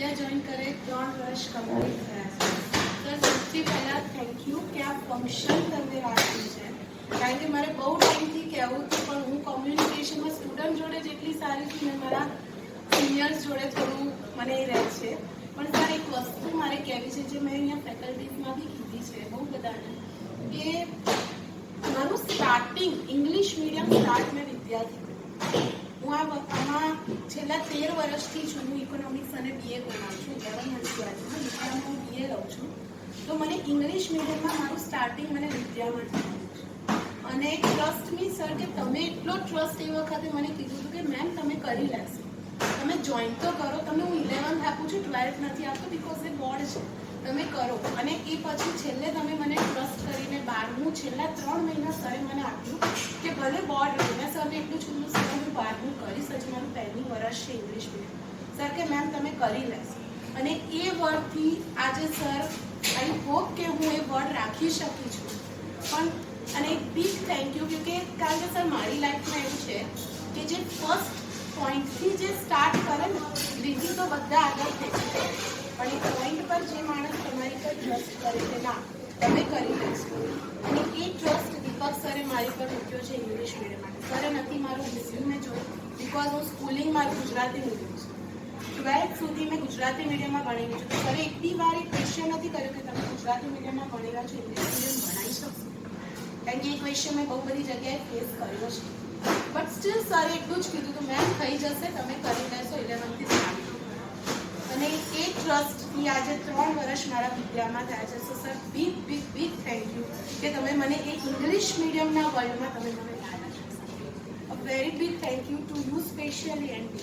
વિદ્યા join કરે 3 વર્ષ complete થયા છે. તો સૌથી પહેલાં થેન્ક યુ કે આ ફંક્શન તમે રાખ્યું છે, કારણ કે મારે બહુ ટાઈમથી કહેવું હતું, પણ હું કોમ્યુનિકેશનમાં સ્ટુડન્ટ જોડે જેટલી સારી છું ને મારા સિનિયર્સ જોડે થોડું મને એ રહે છે. પણ સર એક વસ્તુ મારે કહેવી છે, જે મેં અહીંયા ફેકલ્ટીઝમાં બી કીધી છે બહુ બધાને, કે મારું સ્ટાર્ટિંગ ઇંગ્લિશ મીડિયમ સ્ટાર્ટ મેં વિદ્યાર્થી કર્યું. હું આમાં છેલ્લા 13 વર્ષથી છું. હું ઇકોનોમિક્સ અને BA ભણાવું છું. 11 મંથથી વિદ્યામાં હું BA લઉં છું. તો મને ઇંગ્લિશ મીડિયમમાં મારું સ્ટાર્ટિંગ મને વિદ્યામાં થયું છે. અને ટ્રસ્ટ મી સર કે તમે એટલો ટ્રસ્ટ એ વખતે મને કીધું હતું કે મેમ તમે કરી લેશો, તમે જોઈન તો કરો. તમને હું 11th આપું છું, 12th નથી આપતો, બિકોઝ એ બોર્ડ છે. તમે કરો. અને એ પછી છેલ્લે તમે મને ટ્રસ્ટ કરીને 12મું છેલ્લા 3 મહિના સરે મને આપ્યું કે ભલે બોર્ડ રહ્યું. મેં સરને એટલું જ કીધું, સર હું 12મું કરીશ, હજી મારું પહેલું વર્ષ છે ઇંગ્લિશ મીડિયમ. સર કે મેમ તમે કરી લેશો. અને એ વર્ડથી આજે સર આઈ હોપ કે હું એ વર્ડ રાખી શકી છું. પણ અને એક બિગ થેન્ક યુ, કે કારણ કે સર મારી લાઈફમાં એવું છે કે જે ફર્સ્ટ પોઈન્ટથી જે સ્ટાર્ટ કરે ને, બીજી તો બધા આગળ થઈ જાય, પણ એ પોઈન્ટ પર જે માણસ તમારી પર ટ્રસ્ટ કરે કે ના તમે કરી લેશો, અને એ ટ્રસ્ટ દીપક સરે મારી પર મૂક્યો છે ઇંગ્લિશ મીડિયમ માટે. સરે નથી મારું રિઝ્યુમે જોયું, બિકોઝ હું સ્કૂલિંગ મારું ગુજરાતી મીડિયમ છું. 12th સુધી મેં ગુજરાતી મીડિયમમાં ભણેલી છું. સરે એક બી વાર એક ક્વેશ્ચન નથી કર્યો કે તમે ગુજરાતી મીડિયમમાં ભણેલા છો, ઇંગ્લિશ મીડિયમ ભણાવી શકશો, કારણ કે એ ક્વેશ્ચન મેં બહુ બધી જગ્યાએ ફેસ કર્યો છે. બટ સ્ટીલ સરે એટલું જ કીધું કે મેમ થઈ જશે, તમે કરી લેશો 11th સ્ટાર્ટ. અને એ ટ્રસ્ટથી આજે 3 વર્ષ મારા વિદ્યામાં થયા છે. સો sir big big big thank you કે તમે મને એ ઇંગ્લિશ મીડિયમના વર્લ્ડમાં તમે મને લાવ્યા છો. A very big thank you to you specially and